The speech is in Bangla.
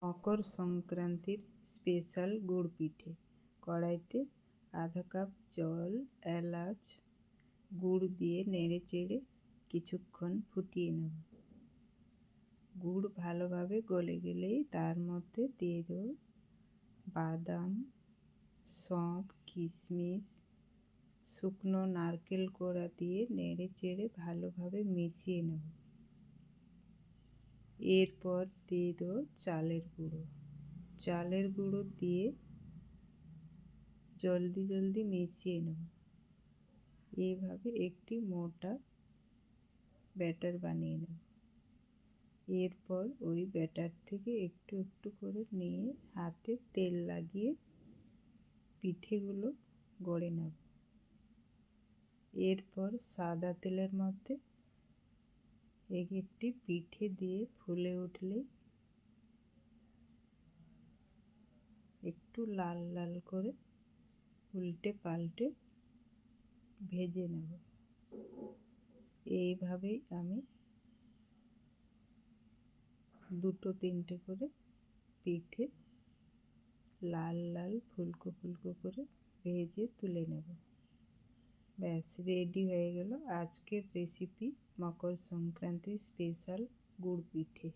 মকর সংক্রান্তির স্পেশাল গুড় পিঠে। কড়াইতে আধা কাপ জল, এলাচ, গুড় দিয়ে নেড়ে চেড়ে কিছুক্ষণ ফুটিয়ে নেব। গুড় ভালোভাবে গলে গেলেই তার মধ্যে দিয়ে দেব বাদাম, সঁফ, কিশমিশ, শুকনো নারকেল কোড়া দিয়ে নেড়ে চেড়ে ভালোভাবে মিশিয়ে নেব। এরপর দিয়ে দেবো চালের গুঁড়ো। চালের গুঁড়ো দিয়ে জলদি মিশিয়ে নেব। এইভাবে একটি মোটা ব্যাটার বানিয়ে নেব। এরপর ওই ব্যাটার থেকে একটু একটু করে নিয়ে হাতে তেল লাগিয়ে পিঠেগুলো গড়ে নেব। এরপর সাদা তেলের মধ্যে একটি পিঠে দিয়ে ফুলে উঠলে একটু লাল লাল করে উল্টে পাল্টে ভেজে নেব। এইভাবেই আমি দুটো তিনটে করে পিঠে লাল লাল ফুলকো ফুলকো করে ভেজে তুলে নেব। ব্যাস রেডি হয়ে গেল আজকের রেসিপি মকর সংক্রান্তির স্পেশাল গুড় পিঠে।